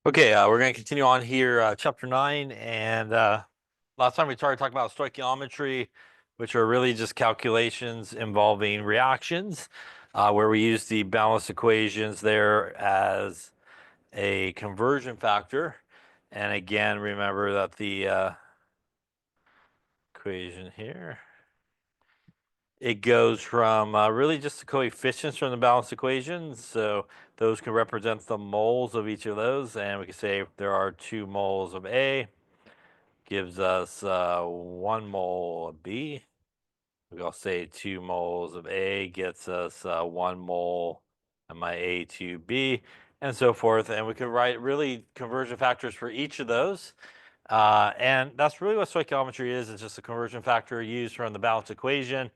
Okay, we're going to continue on here, chapter 9. And last time we started talking about stoichiometry, which are really just calculations involving reactions, where we use the balanced equations there as a conversion factor. And again, remember that the equation here, it goes from really just the coefficients from the balanced equations. So those can represent the moles of each of those. And we can say there are 2 moles of A. Gives us 1 mole of B. We'll say 2 moles of A gets us 1 mole of my A2B, and so forth. And we can write really conversion factors for each of those. And that's really what stoichiometry is. It's just a conversion factor used from the balanced equation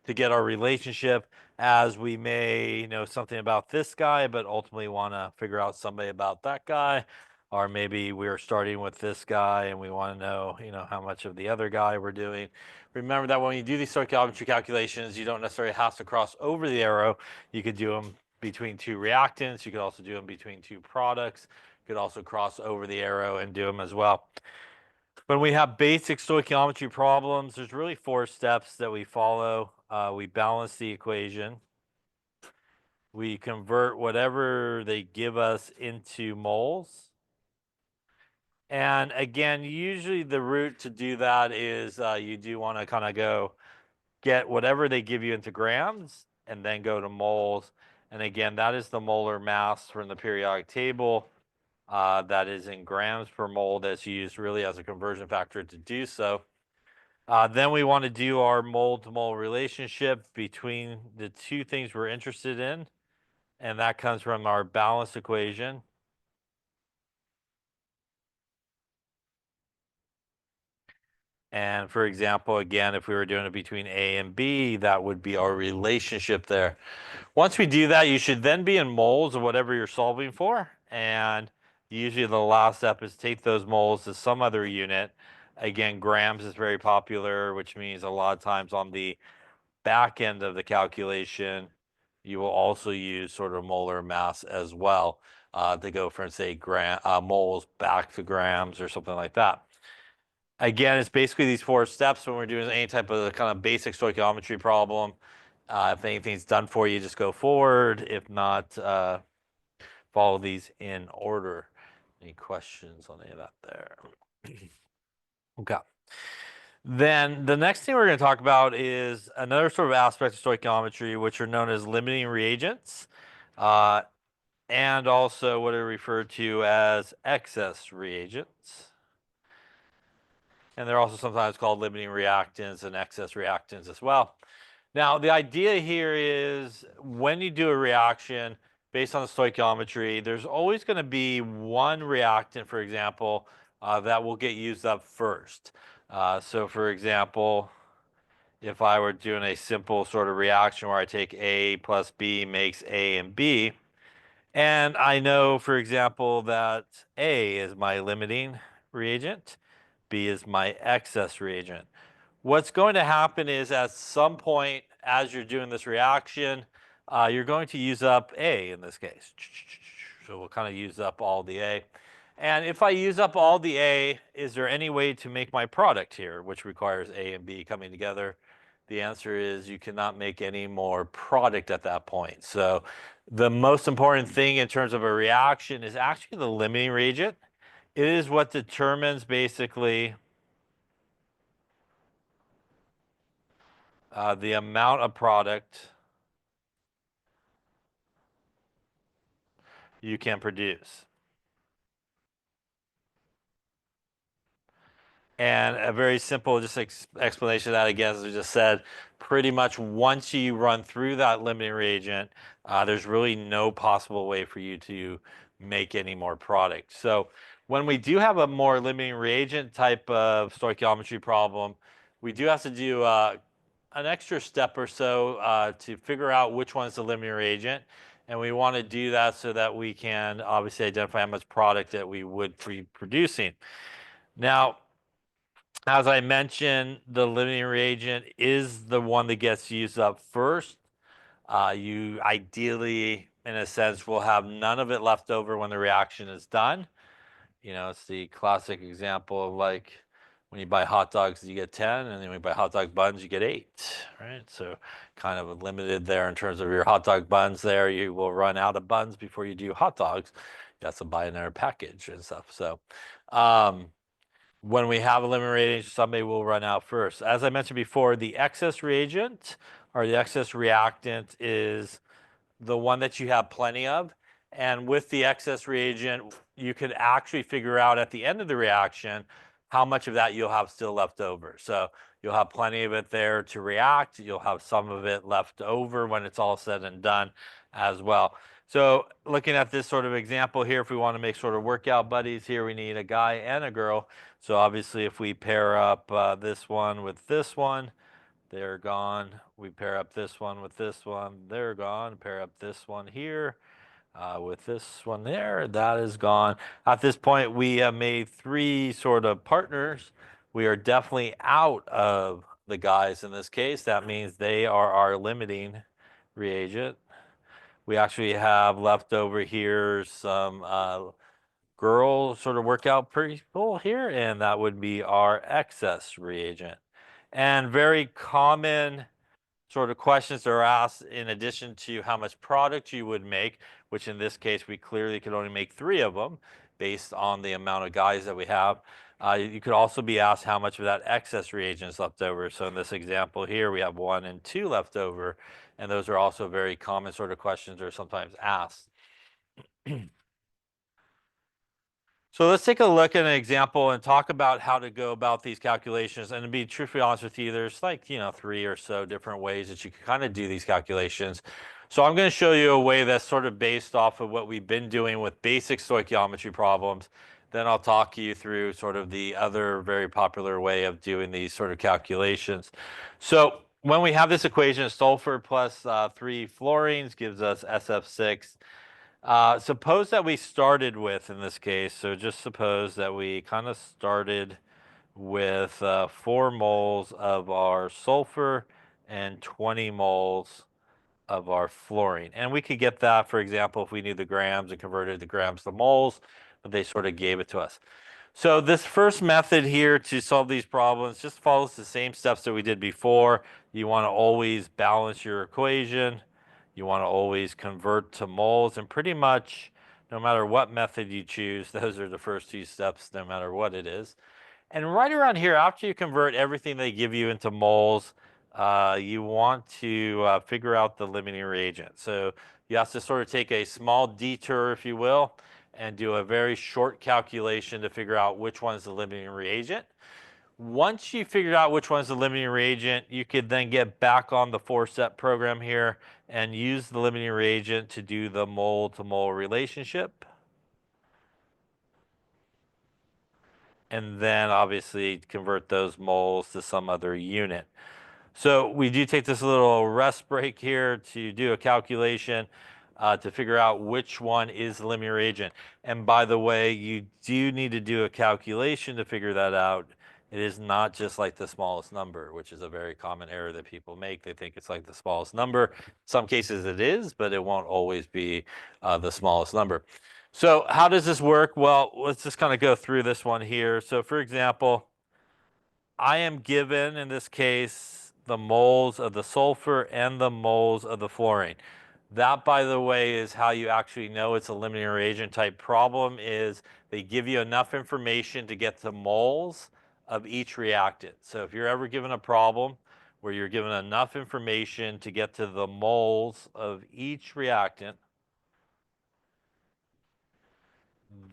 to get our relationship, as we may know something about this guy, but ultimately want to figure out somebody about that guy. Or maybe we're starting with this guy and we want to know, how much of the other guy we're doing. Remember that when you do these stoichiometry calculations, you don't necessarily have to cross over the arrow. You could do them between 2 reactants. You could also do them between 2 products. You could also cross over the arrow and do them as well. When we have basic stoichiometry problems, there's really 4 steps that we follow. We balance the equation. We convert whatever they give us into moles. And again, usually the route to do that is you do want to kind of go get whatever they give you into grams and then go to moles. And again, that is the molar mass from the periodic table. That is in grams per mole, that's used really as a conversion factor to do so. Then we want to do our mole to mole relationship between the 2 things we're interested in. And that comes from our balance equation. And for example, again, if we were doing it between A and B, that would be our relationship there. Once we do that, you should then be in moles of whatever you're solving for. And usually the last step is take those moles to some other unit. Again, grams is very popular, which means a lot of times on the back end of the calculation, you will also use sort of molar mass as well, to go from, say, moles back to grams or something like that. Again, it's basically these 4 steps when we're doing any type of kind of basic stoichiometry problem. If anything's done for you, just go forward. If not, follow these in order. Any questions on any of that there? Okay. Then the next thing we're going to talk about is another sort of aspect of stoichiometry, which are known as limiting reagents, uh, and also what are referred to as excess reagents. And they're also sometimes called limiting reactants and excess reactants as well. Now, the idea here is when you do a reaction based on the stoichiometry, there's always going to be one reactant, for example, that will get used up first. So, for example, if I were doing a simple sort of reaction where I take A plus B makes A and B, and I know, for example, that A is my limiting reagent, B is my excess reagent. What's going to happen is at some point as you're doing this reaction, you're going to use up A in this case. So we'll kind of use up all the A. And if I use up all the A, is there any way to make my product here, which requires A and B coming together? The answer is you cannot make any more product at that point. So the most important thing in terms of a reaction is actually the limiting reagent. It is what determines basically the amount of product you can produce. And a very simple just explanation of that, again, as I just said, pretty much once you run through that limiting reagent, there's really no possible way for you to make any more product. So when we do have a more limiting reagent type of stoichiometry problem, we do have to do an extra step or so to figure out which one's the limiting reagent. And we want to do that so that we can obviously identify how much product that we would be producing. Now, as I mentioned, the limiting reagent is the one that gets used up first. You ideally, in a sense, will have none of it left over when the reaction is done. You know, it's the classic example of like when you buy hot dogs, you get 10, and then when you buy hot dog buns, you get 8, right? So kind of limited there in terms of your hot dog buns there. You will run out of buns before you do hot dogs. You have to buy another package and stuff. So um, when we have a limiting reagent, somebody will run out first. As I mentioned before, the excess reagent or the excess reactant is the one that you have plenty of. And with the excess reagent, you could actually figure out at the end of the reaction how much of that you'll have still left over. So you'll have plenty of it there to react. You'll have some of it left over when it's all said and done as well. So looking at this sort of example here, if we want to make sort of workout buddies here, we need a guy and a girl. So obviously if we pair up this one with this one, they're gone. We pair up this one with this one. They're gone. Pair up this one here with this one there. That is gone. At this point, we have made 3 sort of partners. We are definitely out of the guys in this case. That means they are our limiting reagent. We actually have left over here some girl sort of workout people here, and that would be our excess reagent. And very common sort of questions are asked in addition to how much product you would make, which in this case we clearly could only make 3 of them based on the amount of guys that we have. You could also be asked how much of that excess reagent is left over. So in this example here, we have 1 and 2 left over, and those are also very common sort of questions that are sometimes asked. So let's take a look at an example and talk about how to go about these calculations. And to be truthfully honest with you, there's like, 3 or so different ways that you can kind of do these calculations. So I'm going to show you a way that's sort of based off of what we've been doing with basic stoichiometry problems. Then I'll talk you through sort of the other very popular way of doing these sort of calculations. So when we have this equation, sulfur plus 3 fluorines gives us SF6. Suppose that we started with, in this case, so just suppose that we kind of started with 4 moles of our sulfur and 20 moles of our fluorine. And we could get that, for example, if we knew the grams and converted the grams to moles, but they sort of gave it to us. So this first method here to solve these problems just follows the same steps that we did before. You want to always balance your equation. You want to always convert to moles, and pretty much no matter what method you choose, those are the first 2 steps, no matter what it is. And right around here, after you convert everything they give you into moles, you want to figure out the limiting reagent. So you have to sort of take a small detour, if you will, and do a very short calculation to figure out which one is the limiting reagent. Once you figured out which one's the limiting reagent, you could then get back on the 4-step program here and use the limiting reagent to do the mole to mole relationship. And then obviously convert those moles to some other unit. So we do take this little rest break here to do a calculation to figure out which one is the limiting reagent. And by the way, you do need to do a calculation to figure that out. It is not just like the smallest number, which is a very common error that people make. They think it's like the smallest number. Some cases it is, but it won't always be the smallest number. So how does this work? Well, let's just kind of go through this one here. So for example, I am given, in this case, the moles of the sulfur and the moles of the fluorine. That, by the way, is how you actually know it's a limiting reagent type problem, is they give you enough information to get the moles of each reactant. So if you're ever given a problem where you're given enough information to get to the moles of each reactant,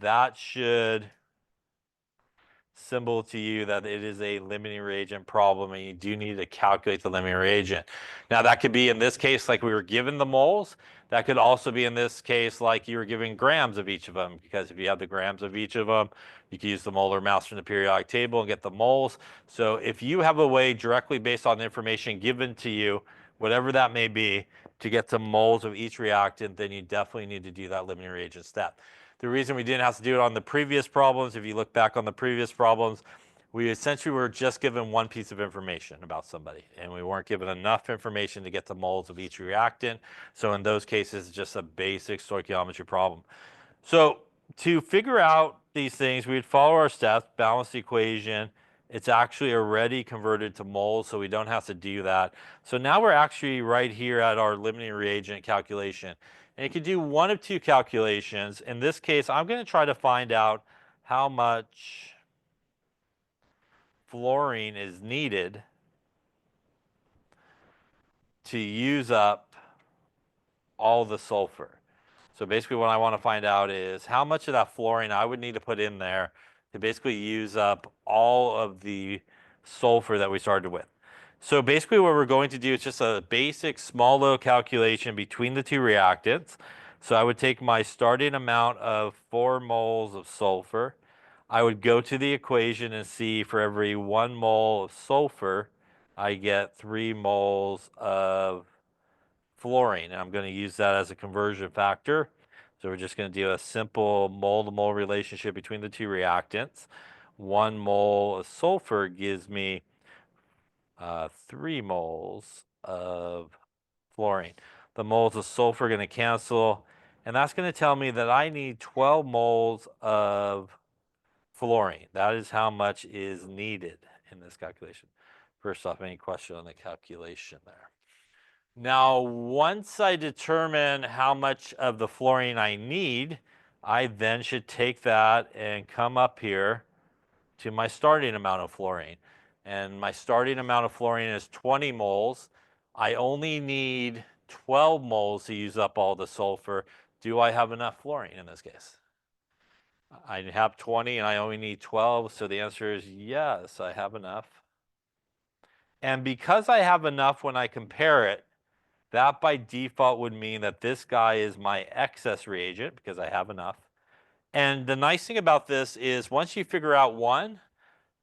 that should symbol to you that it is a limiting reagent problem and you do need to calculate the limiting reagent. Now that could be in this case like we were given the moles. That could also be in this case like you were giving grams of each of them, because if you have the grams of each of them, you can use the molar mass from the periodic table and get the moles. So if you have a way directly based on the information given to you, whatever that may be, to get to moles of each reactant, then you definitely need to do that limiting reagent step. The reason we didn't have to do it on the previous problems, if you look back on the previous problems, we essentially were just given one piece of information about somebody, and we weren't given enough information to get the moles of each reactant. So in those cases, it's just a basic stoichiometry problem. So to figure out these things, we'd follow our steps, balance the equation. It's actually already converted to moles, so we don't have to do that. So now we're actually right here at our limiting reagent calculation. And you can do one of two calculations. In this case, I'm going to try to find out how much fluorine is needed to use up all the sulfur. So basically what I want to find out is how much of that fluorine I would need to put in there to basically use up all of the sulfur that we started with. So basically what we're going to do is just a basic small little calculation between the two reactants. So I would take my starting amount of 4 moles of sulfur. I would go to the equation and see for every 1 mole of sulfur, I get 3 moles of fluorine, and I'm going to use that as a conversion factor. So we're just going to do a simple mole-to-mole relationship between the two reactants. 1 mole of sulfur gives me 3 moles of fluorine. The moles of sulfur are going to cancel, and that's going to tell me that I need 12 moles of fluorine. That is how much is needed in this calculation. First off, any question on the calculation there? Now, once I determine how much of the fluorine I need, I then should take that and come up here to my starting amount of fluorine. And my starting amount of fluorine is 20 moles. I only need 12 moles to use up all the sulfur. Do I have enough fluorine in this case? I have 20 and I only need 12, so the answer is yes, I have enough. And because I have enough when I compare it, that by default would mean that this guy is my excess reagent because I have enough. And the nice thing about this is once you figure out one,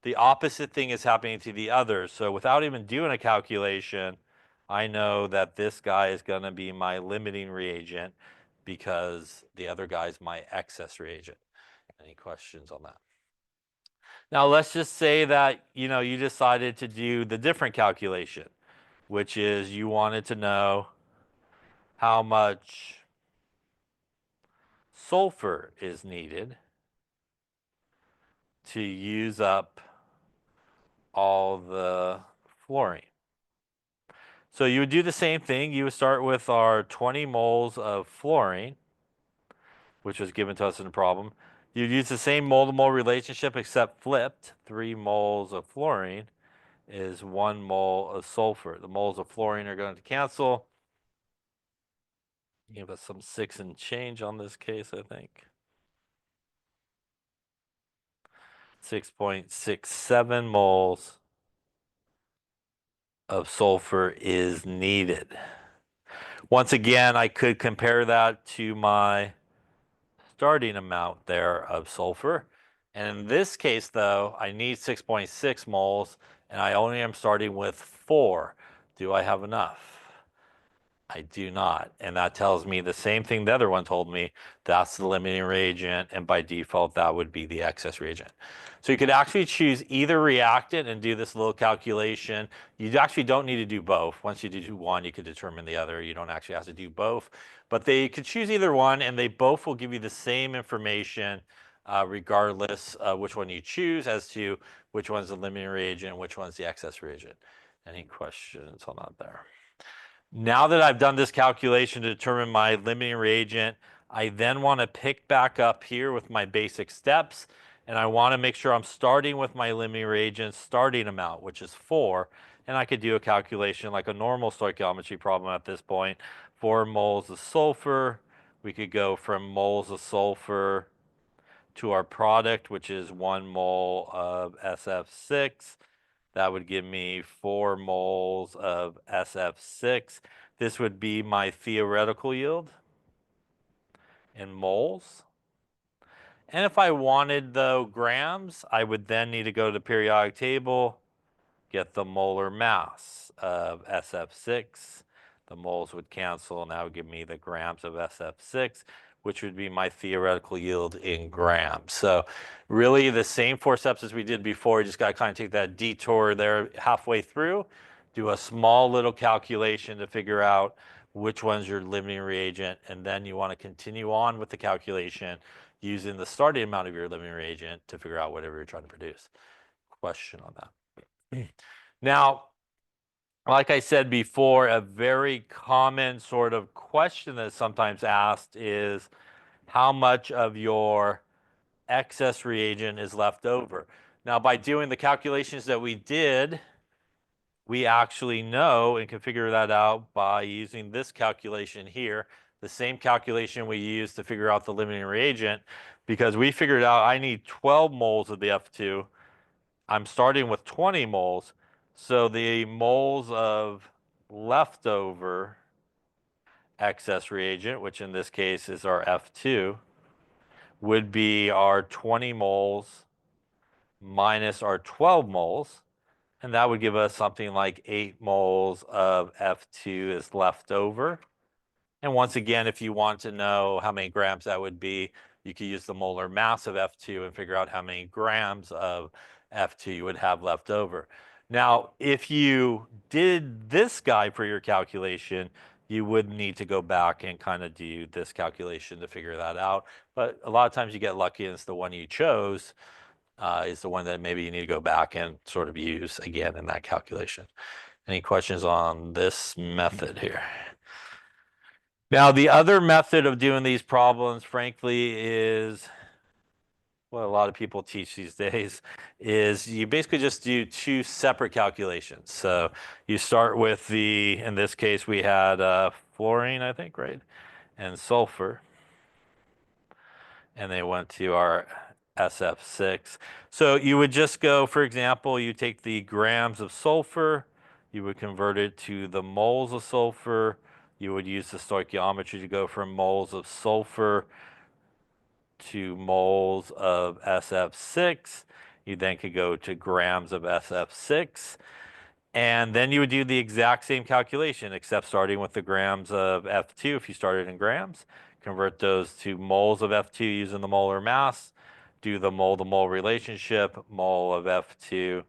the opposite thing is happening to the other. So without even doing a calculation, I know that this guy is going to be my limiting reagent because the other guy is my excess reagent. Any questions on that? Now let's just say that you decided to do the different calculation, which is you wanted to know how much sulfur is needed to use up all the fluorine. So you would do the same thing. You would start with our 20 moles of fluorine, which was given to us in the problem. You'd use the same mole-to-mole relationship except flipped. 3 moles of fluorine is 1 mole of sulfur. The moles of fluorine are going to cancel. Give us some 6 and change on this case, I think. 6.67 moles of sulfur is needed. Once again, I could compare that to my starting amount there of sulfur. And in this case, though, I need 6.6 moles, and I only am starting with 4. Do I have enough? I do not. And that tells me the same thing the other one told me. That's the limiting reagent, and by default, that would be the excess reagent. So you could actually choose either reactant and do this little calculation. You actually don't need to do both. Once you do one, you could determine the other. You don't actually have to do both. But they could choose either one, and they both will give you the same information regardless of which one you choose as to which one's the limiting reagent and which one's the excess reagent. Any questions on that there? Now that I've done this calculation to determine my limiting reagent, I then want to pick back up here with my basic steps, and I want to make sure I'm starting with my limiting reagent starting amount, which is 4, and I could do a calculation like a normal stoichiometry problem at this point. 4 moles of sulfur, we could go from moles of sulfur to our product, which is 1 mole of SF6. That would give me 4 moles of SF6. This would be my theoretical yield in moles. And if I wanted, though, grams, I would then need to go to the periodic table, get the molar mass of SF6. The moles would cancel, and that would give me the grams of SF6, which would be my theoretical yield in grams. So really the same 4 steps as we did before. You just got to kind of take that detour there halfway through, do a small little calculation to figure out which one's your limiting reagent, and then you want to continue on with the calculation using the starting amount of your limiting reagent to figure out whatever you're trying to produce. Question on that. Now, like I said before, a very common sort of question that's sometimes asked is how much of your excess reagent is left over. Now, by doing the calculations that we did, we actually know and can figure that out by using this calculation here, the same calculation we used to figure out the limiting reagent, because we figured out I need 12 moles of the F2. I'm starting with 20 moles. So the moles of leftover excess reagent, which in this case is our F2, would be our 20 moles minus our 12 moles. And that would give us something like 8 moles of F2 is left over. And once again, if you want to know how many grams that would be, you could use the molar mass of F2 and figure out how many grams of F2 you would have left over. Now, if you did this guy for your calculation, you would need to go back and kind of do this calculation to figure that out. But a lot of times you get lucky and it's the one you chose is the one that maybe you need to go back and sort of use again in that calculation. Any questions on this method here? Now, the other method of doing these problems, frankly, is what a lot of people teach these days, is you basically just do two separate calculations. So you start with in this case, we had fluorine, I think, right? And sulfur. And they went to our SF6. So you would just go, for example, you take the grams of sulfur, you would convert it to the moles of sulfur. You would use the stoichiometry to go from moles of sulfur to moles of SF6. You then could go to grams of SF6. And then you would do the exact same calculation, except starting with the grams of F2 if you started in grams. Convert those to moles of F2 using the molar mass. Do the mole to mole relationship, mole of F2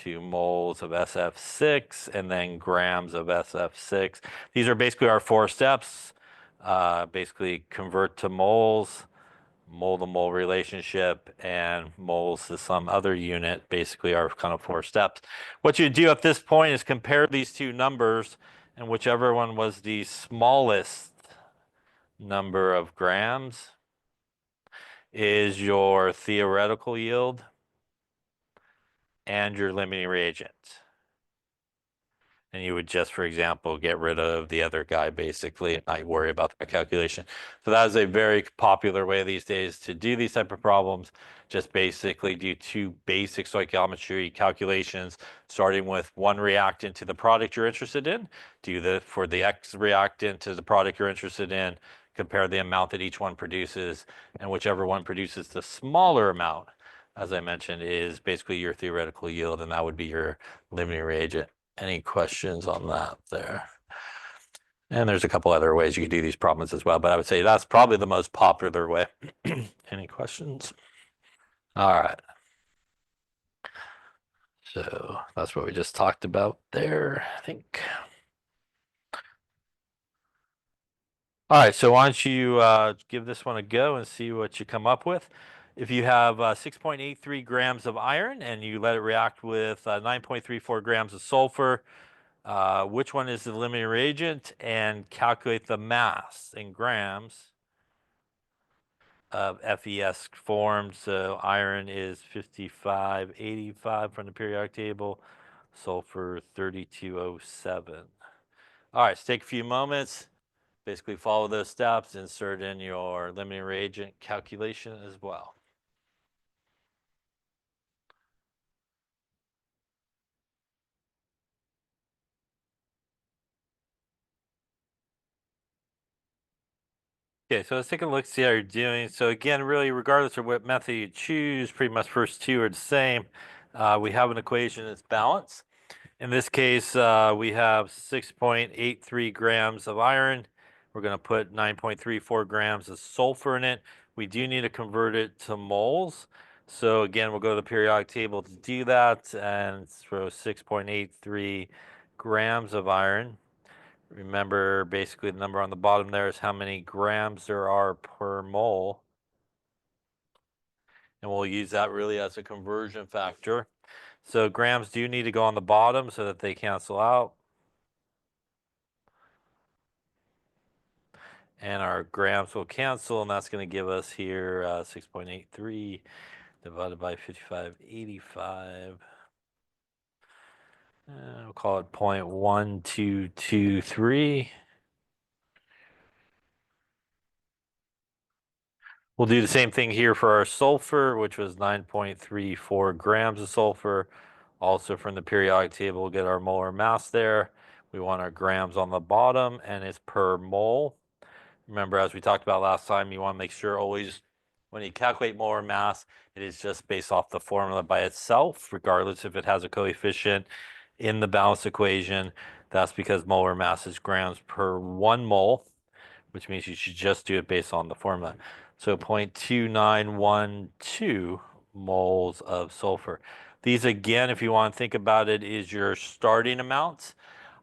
to moles of SF6, and then grams of SF6. These are basically our 4 steps. Basically convert to moles, mole to mole relationship, and moles to some other unit, basically are kind of 4 steps. What you do at this point is compare these two numbers, and whichever one was the smallest number of grams is your theoretical yield and your limiting reagent. And you would just, for example, get rid of the other guy basically and not worry about the calculation. So that is a very popular way these days to do these type of problems. Just basically do two basic stoichiometry calculations, starting with one reactant to the product you're interested in. Do for the X reactant to the product you're interested in, compare the amount that each one produces, and whichever one produces the smaller amount, as I mentioned, is basically your theoretical yield, and that would be your limiting reagent. Any questions on that there? And there's a couple other ways you can do these problems as well, but I would say that's probably the most popular way. Any questions? All right. So that's what we just talked about there, I think. All right, so why don't you give this one a go and see what you come up with. If you have 6.83 grams of iron and you let it react with 9.34 grams of sulfur, which one is the limiting reagent, and calculate the mass in grams of FeS formed. So iron is 5585 from the periodic table, sulfur 3207. All right, so take a few moments, basically follow those steps, insert in your limiting reagent calculation as well. Okay, so let's take a look, see how you're doing. So again, really, regardless of what method you choose, pretty much first two are the same. We have an equation that's balanced. In this case, we have 6.83 grams of iron. We're going to put 9.34 grams of sulfur in it. We do need to convert it to moles. So again, we'll go to the periodic table to do that and throw 6.83 grams of iron. Remember, basically the number on the bottom there is how many grams there are per mole. and we'll use that really as a conversion factor. So grams do need to go on the bottom so that they cancel out. And our grams will cancel, and that's going to give us here 6.83 divided by 5585. We'll call it 0.1223. We'll do the same thing here for our sulfur, which was 9.34 grams of sulfur. Also from the periodic table, we'll get our molar mass there. We want our grams on the bottom, and it's per mole. Remember, as we talked about last time, you want to make sure always when you calculate molar mass, it is just based off the formula by itself, regardless if it has a coefficient in the balanced equation. That's because molar mass is grams per 1 mole, which means you should just do it based on the formula. So 0.2912 moles of sulfur. These, again, if you want to think about it, is your starting amounts.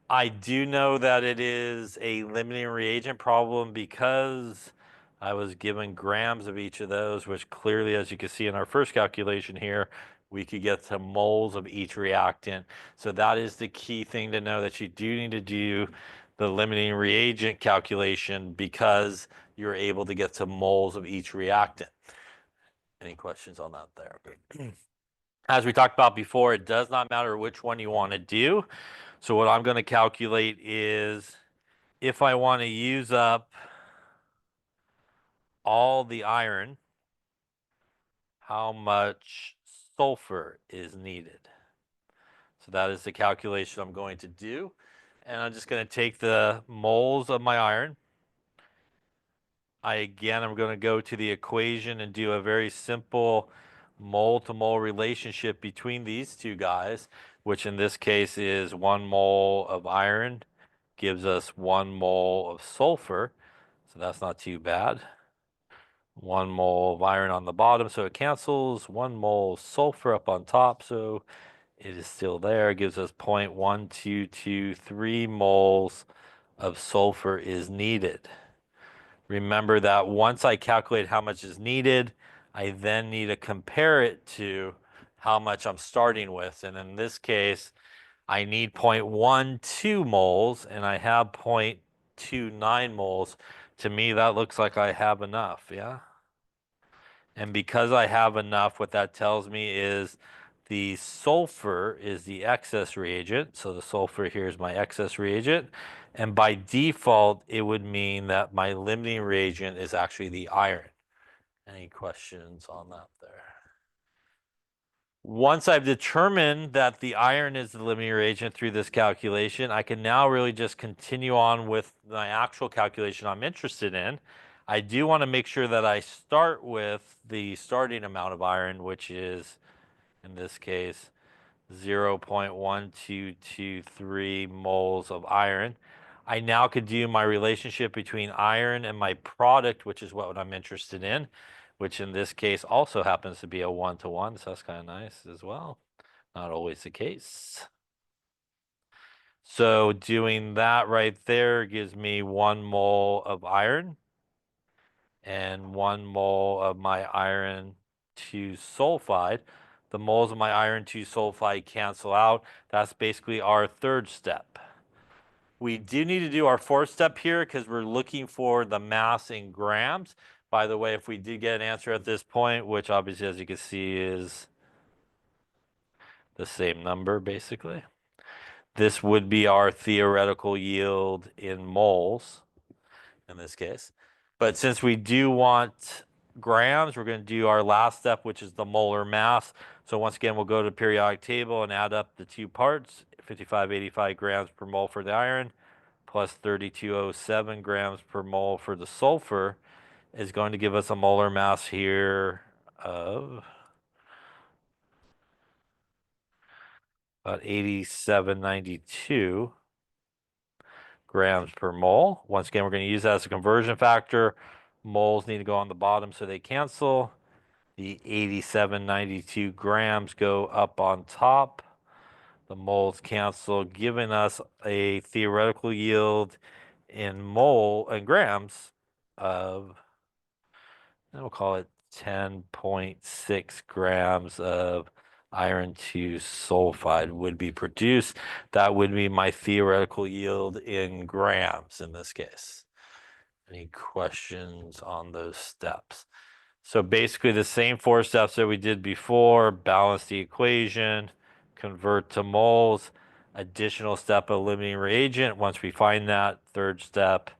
I do know that it is a limiting reagent problem because I was given grams of each of those, which clearly, as you can see in our first calculation here, we could get to moles of each reactant. So that is the key thing to know, that you do need to do the limiting reagent calculation because you're able to get to moles of each reactant. Any questions on that there? As we talked about before, it does not matter which one you want to do. So what I'm going to calculate is if I want to use up all the iron, how much sulfur is needed. So that is the calculation I'm going to do. And I'm just going to take the moles of my iron. I'm going to go to the equation and do a very simple mole to mole relationship between these two guys, which in this case is 1 mole of iron gives us 1 mole of sulfur. So that's not too bad. 1 mole of iron on the bottom, so it cancels. 1 mole sulfur up on top, so it is still there. It gives us 0.1223 moles of sulfur is needed. Remember that once I calculate how much is needed, I then need to compare it to how much I'm starting with. And in this case, I need 0.12 moles, and I have 0.29 moles. To me, that looks like I have enough, yeah? And because I have enough, what that tells me is the sulfur is the excess reagent. So the sulfur here is my excess reagent. And by default, it would mean that my limiting reagent is actually the iron. Any questions on that there? Once I've determined that the iron is the limiting reagent through this calculation, I can now really just continue on with my actual calculation I'm interested in. I do want to make sure that I start with the starting amount of iron, which is, in this case, 0.1223 moles of iron. I now could do my relationship between iron and my product, which is what I'm interested in, which in this case also happens to be a 1-to-1, so that's kind of nice as well. Not always the case. So doing that right there gives me 1 mole of iron and 1 mole of my iron 2 sulfide. The moles of my iron 2 sulfide cancel out. That's basically our third step. We do need to do our fourth step here because we're looking for the mass in grams. By the way, if we did get an answer at this point, which obviously, as you can see, is the same number, basically, this would be our theoretical yield in moles in this case. But since we do want grams, we're going to do our last step, which is the molar mass. So once again, we'll go to the periodic table and add up the two parts. 5585 grams per mole for the iron plus 3207 grams per mole for the sulfur is going to give us a molar mass here of about 8792 grams per mole. Once again, we're going to use that as a conversion factor. Moles need to go on the bottom so they cancel. The 8792 grams go up on top. The moles cancel, giving us a theoretical yield in grams of, we'll call it 10.6 grams of iron 2 sulfide would be produced. That would be my theoretical yield in grams in this case. Any questions on those steps? So basically the same four steps that we did before: balance the equation, convert to moles, additional step of limiting reagent once we find that, third step,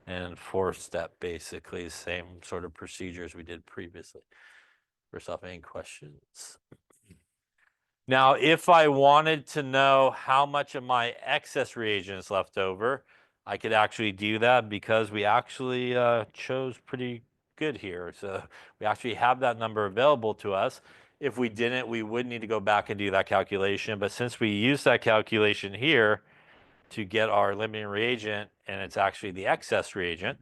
and fourth step, basically the same sort of procedures we did previously. First off, any questions? Now, if I wanted to know how much of my excess reagents left over, I could actually do that because we actually chose pretty good here. So we actually have that number available to us. If we didn't, we would need to go back and do that calculation. But since we use that calculation here to get our limiting reagent, and it's actually the excess reagent,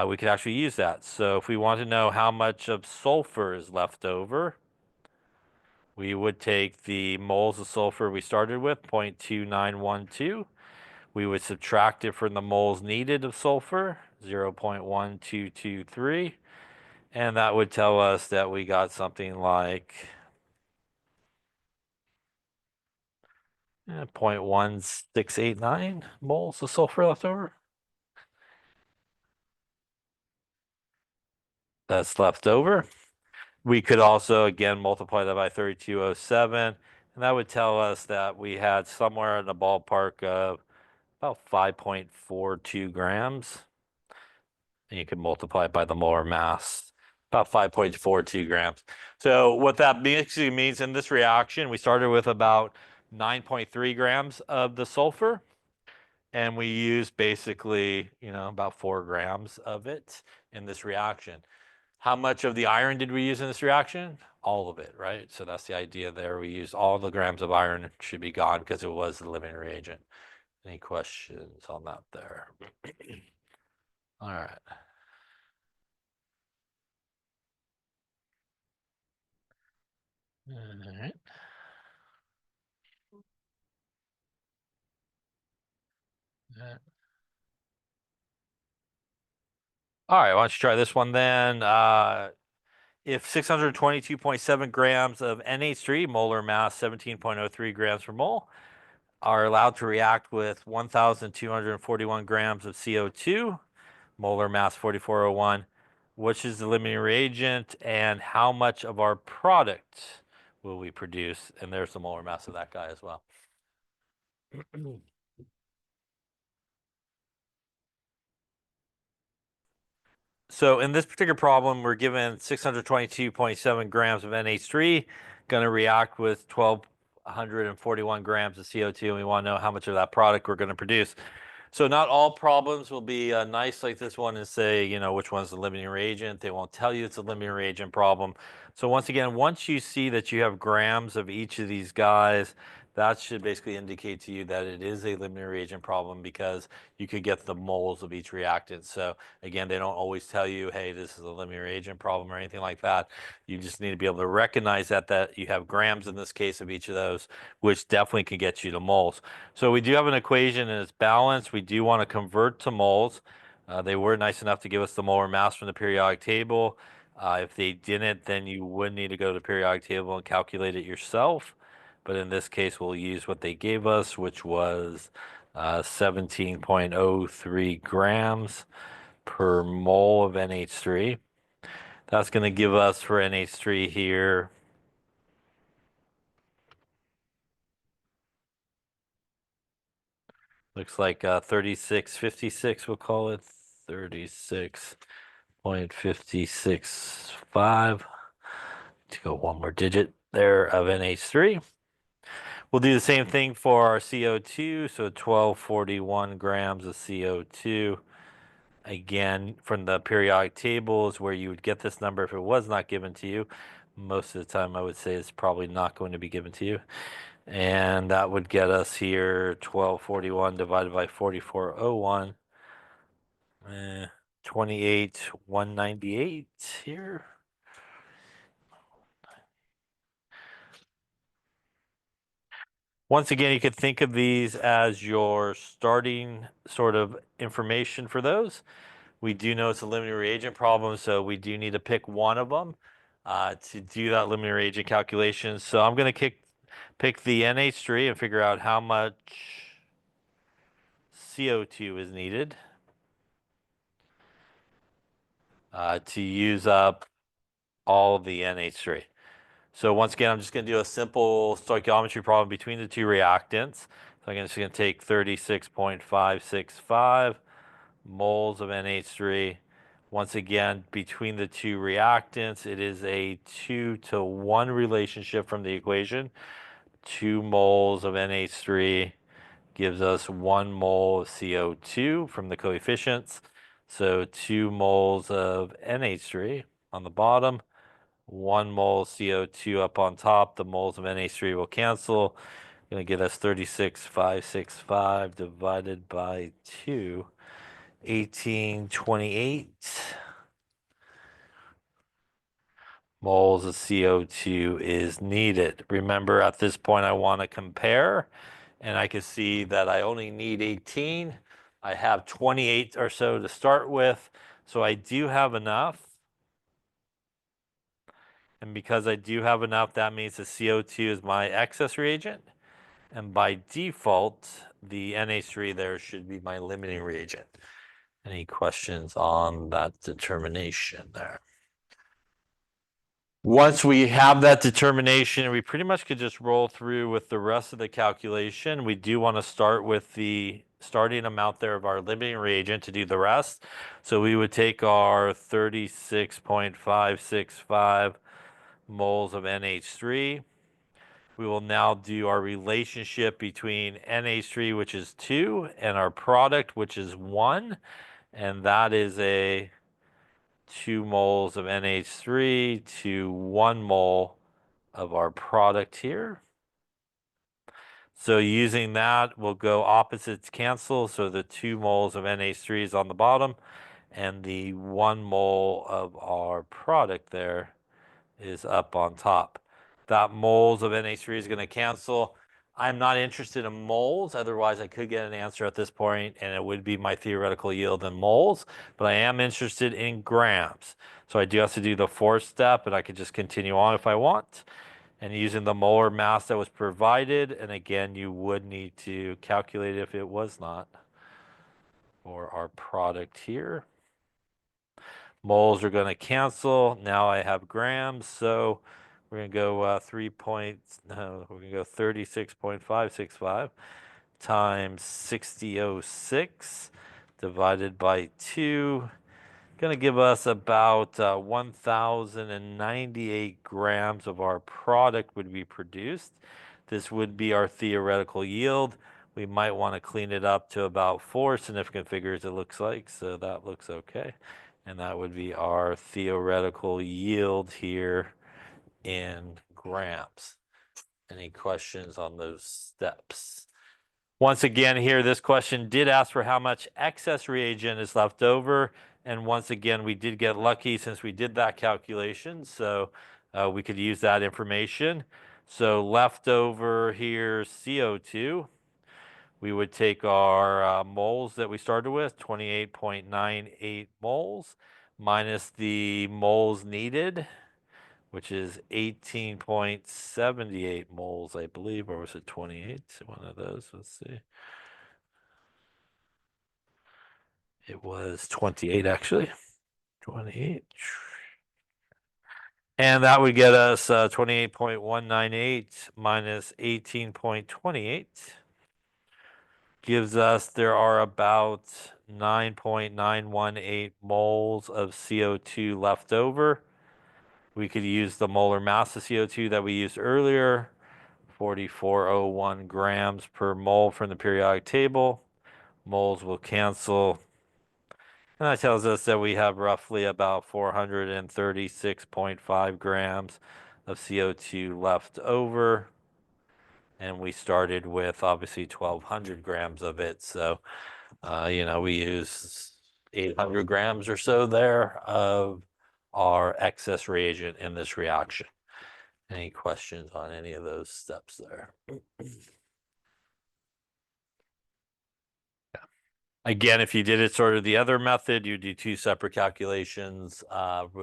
we could actually use that. So if we want to know how much of sulfur is left over, we would take the moles of sulfur we started with, 0.2912. We would subtract it from the moles needed of sulfur, 0.1223. And that would tell us that we got something like 0.1689 moles of sulfur left over. That's left over. We could also, again, multiply that by 3207. And that would tell us that we had somewhere in the ballpark of about 5.42 grams. And you can multiply it by the molar mass, about 5.42 grams. So what that basically means in this reaction, we started with about 9.3 grams of the sulfur, and we used basically, about 4 grams of it in this reaction. How much of the iron did we use in this reaction? All of it, right? So that's the idea there. We used all the grams of iron should be gone because it was the limiting reagent. Any questions on that there? All right. All right. All right, why don't you try this one then? If 622.7 grams of NH3, molar mass 17.03 grams per mole, are allowed to react with 1,241 grams of CO2, molar mass 4401, which is the limiting reagent, and how much of our product will we produce? And there's the molar mass of that guy as well. So in this particular problem, we're given 622.7 grams of NH3, going to react with 1,241 grams of CO2, and we want to know how much of that product we're going to produce. So not all problems will be nice like this one and say, which one's the limiting reagent. They won't tell you it's a limiting reagent problem. So once again, once you see that you have grams of each of these guys, that should basically indicate to you that it is a limiting reagent problem because you could get the moles of each reactant. So again, they don't always tell you, hey, this is a limiting reagent problem or anything like that. You just need to be able to recognize that you have grams in this case of each of those, which definitely can get you to moles. So we do have an equation and it's balanced. We do want to convert to moles. They were nice enough to give us the molar mass from the periodic table. If they didn't, then you would need to go to the periodic table and calculate it yourself. But in this case, we'll use what they gave us, which was 17.03 grams per mole of NH3. That's going to give us for NH3 here, looks like 3656, we'll call it 36.565. To go one more digit there of NH3. We'll do the same thing for our CO2, so 1241 grams of CO2. Again, from the periodic table is where you would get this number if it was not given to you. Most of the time, I would say it's probably not going to be given to you. And that would get us here 1241 divided by 4401. 28,198 here. Once again, you could think of these as your starting sort of information for those. We do know it's a limiting reagent problem, so we do need to pick one of them. to do that limiting reagent calculation. So I'm going to pick the NH3 and figure out how much CO2 is needed to use up all of the NH3. So once again, I'm just going to do a simple stoichiometry problem between the two reactants. So I'm just going to take 36.565 moles of NH3. Once again, between the two reactants, it is a 2-to-1 relationship from the equation. 2 moles of NH3 gives us 1 mole of CO2 from the coefficients. So 2 moles of NH3 on the bottom, 1 mole CO2 up on top. The moles of NH3 will cancel. Going to get us 36,565 divided by 2, 1828 moles of CO2 is needed. Remember, at this point, I want to compare, and I can see that I only need 18. I have 28 or so to start with, so I do have enough. And because I do have enough, that means the CO2 is my excess reagent. And by default, the NH3 there should be my limiting reagent. Any questions on that determination there? Once we have that determination, we pretty much could just roll through with the rest of the calculation. We do want to start with the starting amount there of our limiting reagent to do the rest. So we would take our 36.565 moles of NH3. We will now do our relationship between NH3, which is 2, and our product, which is 1. And that is a 2 moles of NH3 to 1 mole of our product here. So using that, we'll go opposites cancel. So the 2 moles of NH3 is on the bottom, and the 1 mole of our product there is up on top. That moles of NH3 is going to cancel. I'm not interested in moles, otherwise I could get an answer at this point and it would be my theoretical yield in moles, but I am interested in grams. So I do have to do the fourth step, and I could just continue on if I want. And using the molar mass that was provided, and again, you would need to calculate if it was not, for our product here. Moles are going to cancel. Now I have grams, so we're going to go we're going to go 36.565 times 6006 divided by 2. Going to give us about 1,098 grams of our product would be produced. This would be our theoretical yield. We might want to clean it up to about 4 significant figures, it looks like, so that looks okay. And that would be our theoretical yield here in grams. Any questions on those steps? Once again here, this question did ask for how much excess reagent is left over. And once again, we did get lucky since we did that calculation. So we could use that information. So left over here, CO2. We would take our moles that we started with, 28.98 moles, minus the moles needed, which is 18.78 moles, I believe, or was it 28? One of those, let's see. It was 28, actually. 28. And that would get us 28.198 minus 18.28. Gives us there are about 9.918 moles of CO2 left over. We could use the molar mass of CO2 that we used earlier, 4401 grams per mole from the periodic table. Moles will cancel. And that tells us that we have roughly about 436.5 grams of CO2 left over. And we started with obviously 1,200 grams of it. So, we use 800 grams or so there of our excess reagent in this reaction. Any questions on any of those steps there? Again, if you did it sort of the other method, you do 2 separate calculations,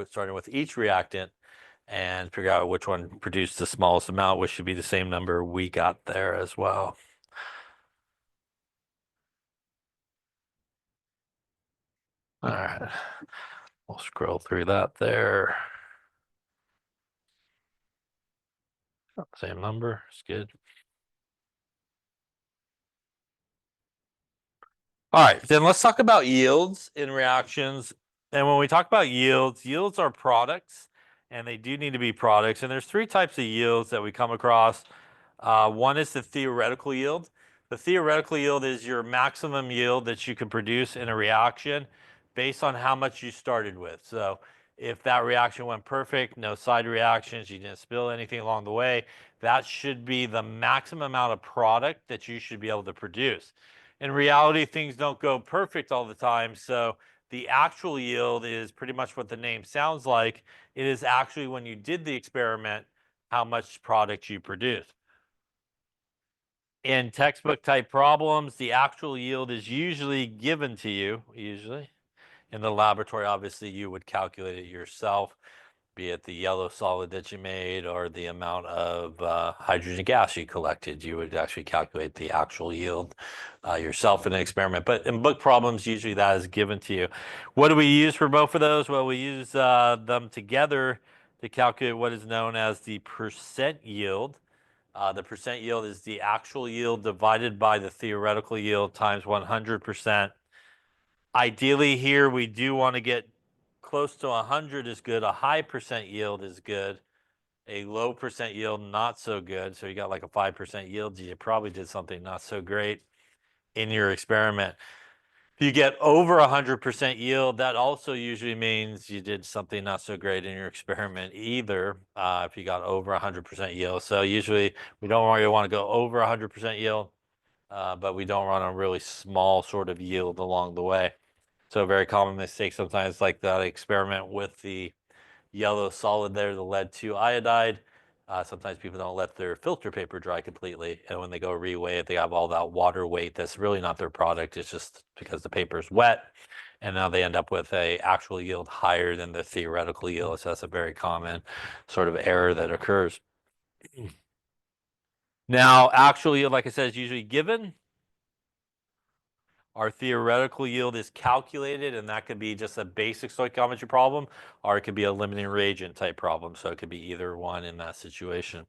starting with each reactant and figure out which one produced the smallest amount, which should be the same number we got there as well. All right, we'll scroll through that there. Same number, it's good. All right, then let's talk about yields in reactions. And when we talk about yields, yields are products, and they do need to be products. And there's three types of yields that we come across. One is the theoretical yield. The theoretical yield is your maximum yield that you can produce in a reaction based on how much you started with. So if that reaction went perfect, no side reactions, you didn't spill anything along the way, that should be the maximum amount of product that you should be able to produce. In reality, things don't go perfect all the time. So the actual yield is pretty much what the name sounds like. It is actually when you did the experiment, how much product you produced. In textbook type problems, the actual yield is usually given to you, usually. In the laboratory, obviously, you would calculate it yourself, be it the yellow solid that you made or the amount of hydrogen gas you collected. You would actually calculate the actual yield yourself in an experiment. But in book problems, usually that is given to you. What do we use for both of those? Well, we use them together to calculate what is known as the percent yield. The percent yield is the actual yield divided by the theoretical yield times 100%. Ideally here, we do want to get close to 100 is good. A high percent yield is good. A low percent yield, not so good. So you got like a 5% yield, you probably did something not so great in your experiment. If you get over 100% yield, that also usually means you did something not so great in your experiment either, if you got over 100% yield. So usually we don't really want to go over 100% yield, but we don't want a really small sort of yield along the way. So a very common mistake sometimes, like that experiment with the yellow solid there, the lead 2 iodide. Sometimes people don't let their filter paper dry completely, and when they go reweigh it, they have all that water weight that's really not their product. It's just because the paper is wet, and now they end up with a actual yield higher than the theoretical yield. So that's a very common sort of error that occurs. Now, actual yield, like I said, is usually given. Our theoretical yield is calculated, and that could be just a basic stoichiometry problem, or it could be a limiting reagent type problem. So it could be either one in that situation.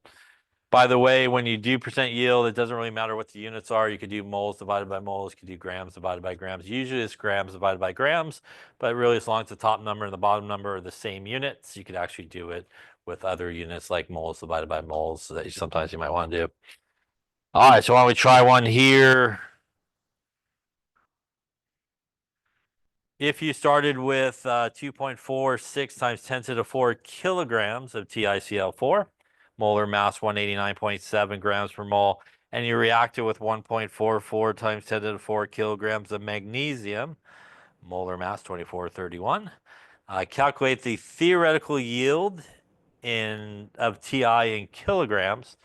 By the way, when you do percent yield, it doesn't really matter what the units are. You could do moles divided by moles. You could do grams divided by grams. Usually it's grams divided by grams, but really as long as the top number and the bottom number are the same units, you could actually do it with other units like moles divided by moles that sometimes you might want to do. All right, so why don't we try one here? If you started with 2.46 times 10 to the 4 kilograms of TiCl4, molar mass 189.7 grams per mole, and you reacted with 1.44 times 10 to the 4 kilograms of magnesium, molar mass 2431, calculate the theoretical yield of Ti in kilograms,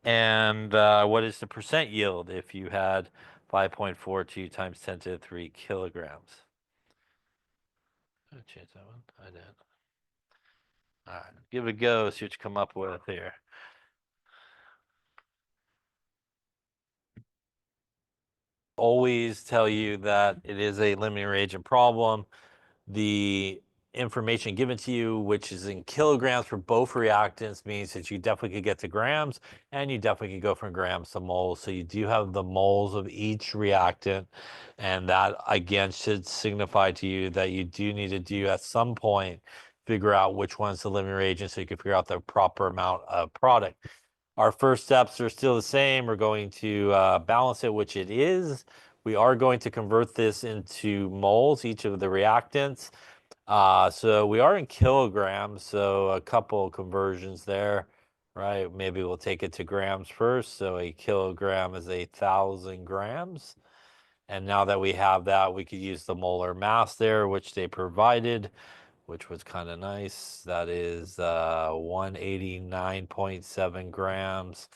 and what is the percent yield if you had 5.42 times 10 to the 3 kilograms? I change that one. I did. All right, give it a go. See what you come up with here. Always tell you that it is a limiting reagent problem. The information given to you, which is in kilograms for both reactants, means that you definitely could get to grams, and you definitely could go from grams to moles. So you do have the moles of each reactant, and that again should signify to you that you do need to do at some point figure out which one's the limiting reagent so you can figure out the proper amount of product. Our first steps are still the same. We're going to balance it, which it is. We are going to convert this into moles, each of the reactants. So we are in kilograms, so a couple conversions there, right? Maybe we'll take it to grams first. So a kilogram is 1,000 grams. And now that we have that, we could use the molar mass there, which they provided, which was kind of nice. That is 189.7 grams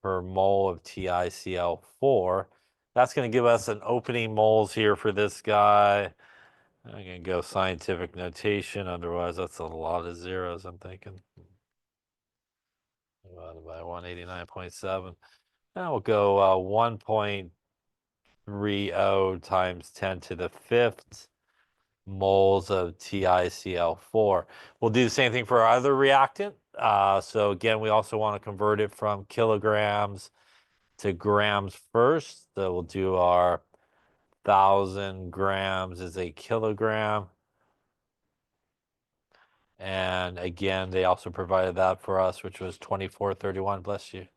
per mole of TiCl4. That's going to give us an opening moles here for this guy. I'm gonna go scientific notation, otherwise that's a lot of zeros, I'm thinking. Divided by 189.7. Now we'll go 1.30 times 10 to the fifth moles of TiCl4. We'll do the same thing for our other reactant. So again, we also want to convert it from kilograms to grams first. So we'll do our 1,000 grams is a kilogram. And again, they also provided that for us, which was 2431. Bless you.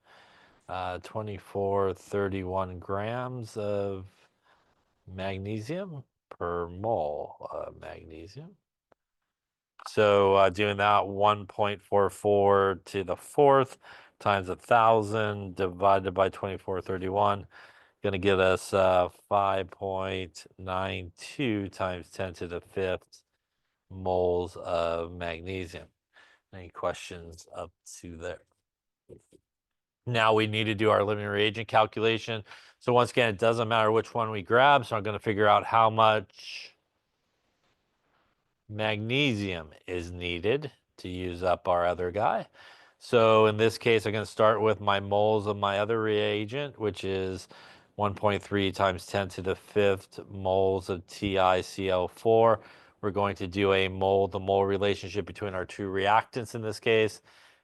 2431 grams of magnesium per mole of magnesium. So doing that 1.44 to the fourth times 1,000 divided by 2431, going to get us 5.92 times 10 to the fifth moles of magnesium. Any questions up to there? Now we need to do our limiting reagent calculation. So once again, it doesn't matter which one we grab. So I'm going to figure out how much magnesium is needed to use up our other guy. So in this case, I'm going to start with my moles of my other reagent, which is 1.3 times 10 to the fifth moles of TiCl4. We're going to do a mole-to-mole relationship between our two reactants in this case.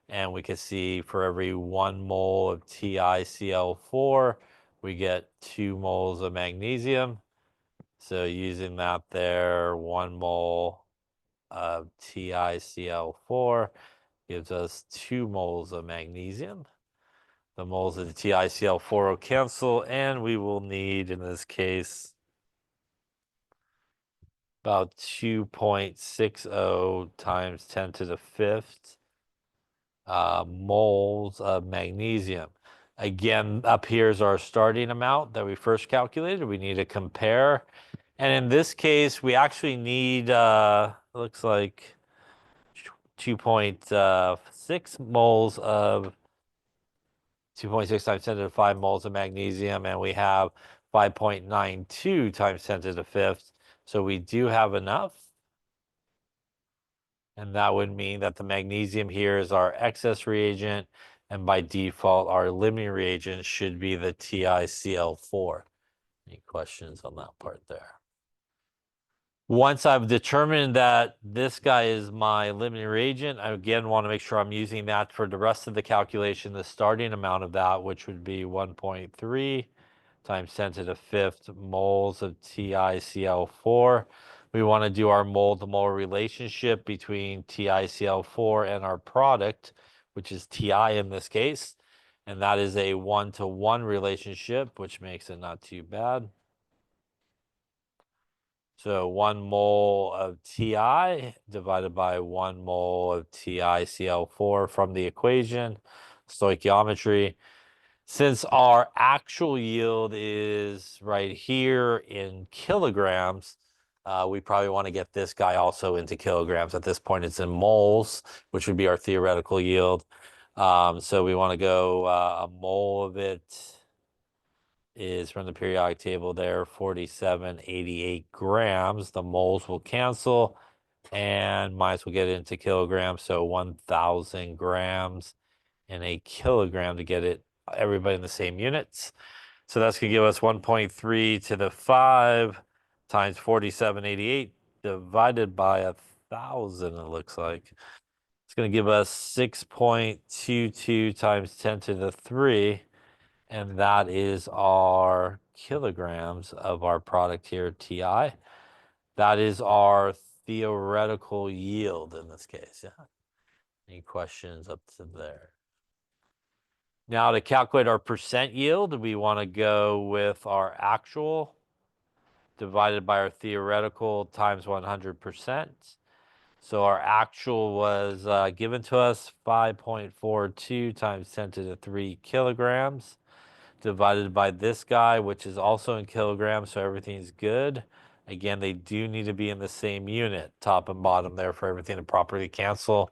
And we can see for every 1 mole of TiCl4, we get 2 moles of magnesium. So using that there, 1 mole of TiCl4 gives us 2 moles of magnesium. The moles of the TiCl4 will cancel, and we will need, in this case, about 2.60 times 10 to the fifth moles of magnesium. Again, up here is our starting amount that we first calculated. We need to compare. And in this case, we actually need, looks like 2.6 moles of 2.6 times 10 to the 5 moles of magnesium, and we have 5.92 times 10 to the fifth. So we do have enough. And that would mean that the magnesium here is our excess reagent, and by default, our limiting reagent should be the TiCl4. Any questions on that part there? Once I've determined that this guy is my limiting reagent, I again want to make sure I'm using that for the rest of the calculation, the starting amount of that, which would be 1.3 times 10 to the fifth moles of TiCl4. We want to do our mole-to-mole relationship between TiCl4 and our product, which is Ti in this case. And that is a 1-to-1 relationship, which makes it not too bad. So 1 mole of Ti divided by 1 mole of TiCl4 from the equation, stoichiometry. Since our actual yield is right here in kilograms, we probably want to get this guy also into kilograms. At this point, it's in moles, which would be our theoretical yield. So we want to go a mole of it is from the periodic table there, 4788 grams. The moles will cancel and might as well get it into kilograms. So 1,000 grams in a kilogram to get it everybody in the same units. So that's going to give us 1.3 to the 5 times 4788 divided by 1,000, it looks like. It's going to give us 6.22 times 10 to the 3. And that is our kilograms of our product here, Ti. That is our theoretical yield in this case. Yeah. Any questions up to there? Now to calculate our percent yield, we want to go with our actual divided by our theoretical times 100%. So our actual was given to us 5.42 times 10 to the 3 kilograms divided by this guy, which is also in kilograms, so everything's good. Again, they do need to be in the same unit, top and bottom there, for everything to properly cancel.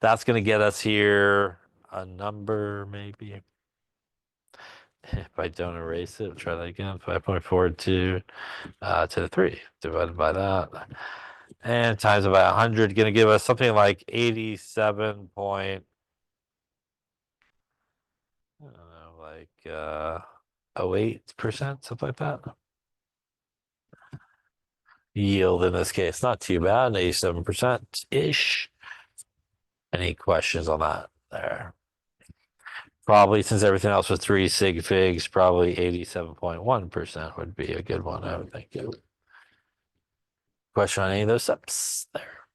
That's going to get us here a number, maybe If I don't erase it, try that again. 5.42 to the 3 divided by that. And times by 100, going to give us something like 87 point, I don't know, like 08%, something like that. Yield in this case, not too bad, 87%-ish. Any questions on that there? Probably, since everything else was 3 sig figs, probably 87.1% would be a good one, I would think. Question on any of those steps there?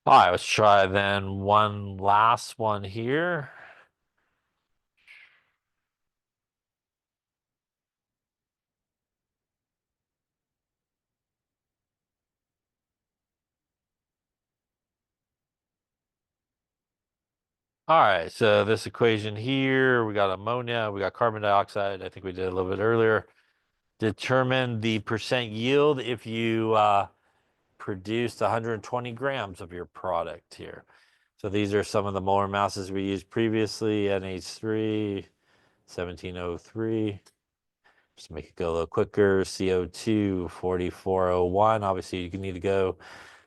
All right, let's try then one last one here. All right, so this equation here, we got ammonia, we got carbon dioxide. I think we did a little bit earlier. Determine the percent yield if you produced 120 grams of your product here. So these are some of the molar masses we used previously, NH3, 1703. Just make it go a little quicker. CO2, 4401. Obviously, you need to go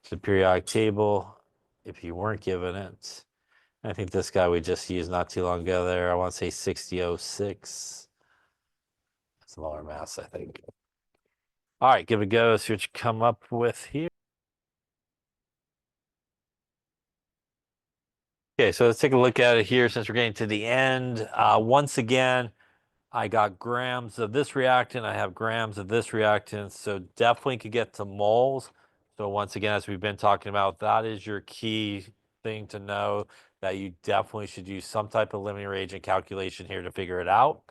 to the periodic table if you weren't given it. I think this guy we just used not too long ago there, I want to say 6006. That's a molar mass, I think. All right, give it a go. See what you come up with here. Okay, so let's take a look at it here since we're getting to the end. Once again, I got grams of this reactant. I have grams of this reactant. So definitely could get to moles. So once again, as we've been talking about, that is your key thing to know, that you definitely should use some type of limiting reagent calculation here to figure it out.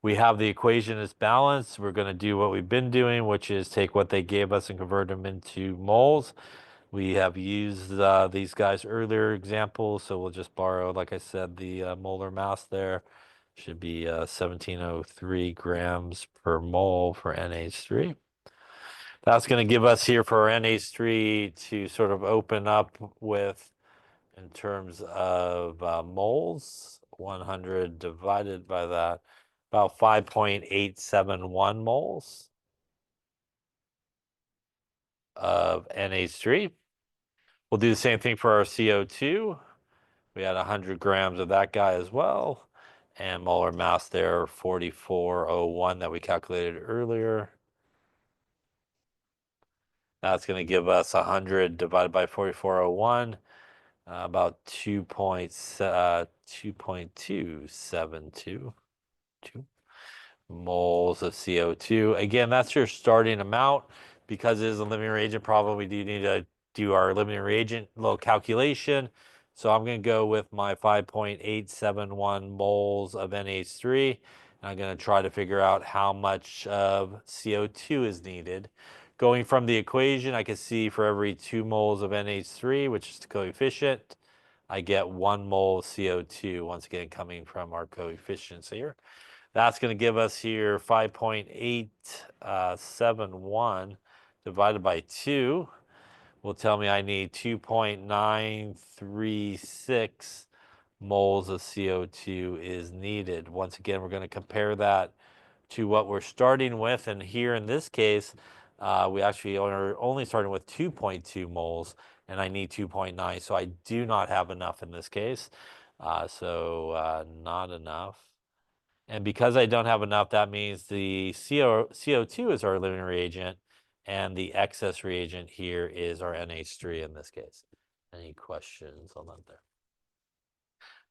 We have the equation as balanced. We're going to do what we've been doing, which is take what they gave us and convert them into moles. We have used these guys earlier examples, so we'll just borrow, like I said, the molar mass there. Should be 1703 grams per mole for NH3. That's going to give us here for our NH3 to sort of open up with, in terms of moles, 100 divided by that, about 5.871 moles of NH3. We'll do the same thing for our CO2. We had 100 grams of that guy as well. And molar mass there, 4401 that we calculated earlier. That's going to give us 100 divided by 4401, about 2.272 moles of CO2. Again, that's your starting amount. Because it is a limiting reagent problem, we do need to do our limiting reagent little calculation. So I'm going to go with my 5.871 moles of NH3. And I'm going to try to figure out how much of CO2 is needed. Going from the equation, I can see for every 2 moles of NH3, which is the coefficient, I get 1 mole of CO2, once again coming from our coefficients here. That's going to give us here 5.871 divided by 2 will tell me I need 2.936 moles of CO2 is needed. Once again, we're going to compare that to what we're starting with. And here in this case, we actually are only starting with 2.2 moles, and I need 2.9. So I do not have enough in this case. Not enough. And because I don't have enough, that means the CO2 is our limiting reagent, and the excess reagent here is our NH3 in this case. Any questions on that there?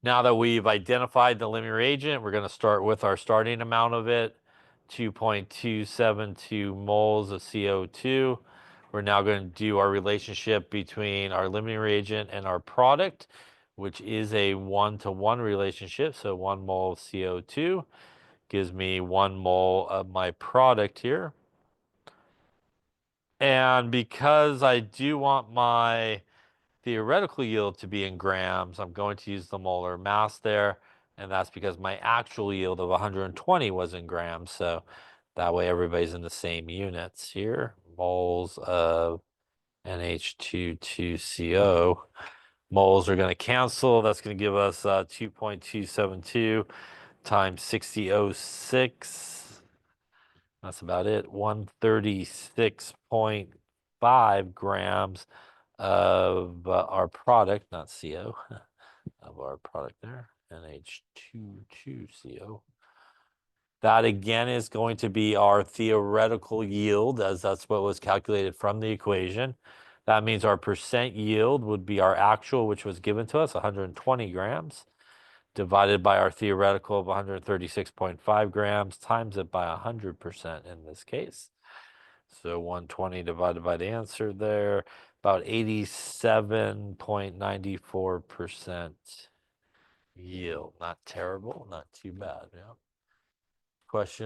Now that we've identified the limiting reagent, we're going to start with our starting amount of it, 2.272 moles of CO2. We're now going to do our relationship between our limiting reagent and our product, which is a 1-to-1 relationship. So 1 mole of CO2 gives me 1 mole of my product here. And because I do want my theoretical yield to be in grams, I'm going to use the molar mass there. And that's because my actual yield of 120 was in grams. So that way everybody's in the same units here. Moles of NH22CO. Moles are going to cancel. That's going to give us 2.272 times 6006. That's about it. 136.5 grams of our product, not CO, of our product there, NH22CO. That again is going to be our theoretical yield, as that's what was calculated from the equation. That means our percent yield would be our actual, which was given to us, 120 grams, divided by our theoretical of 136.5 grams, times it by 100% in this case. So 120 divided by the answer there, about 87.94% yield. Not terrible, not too bad. Yeah. Question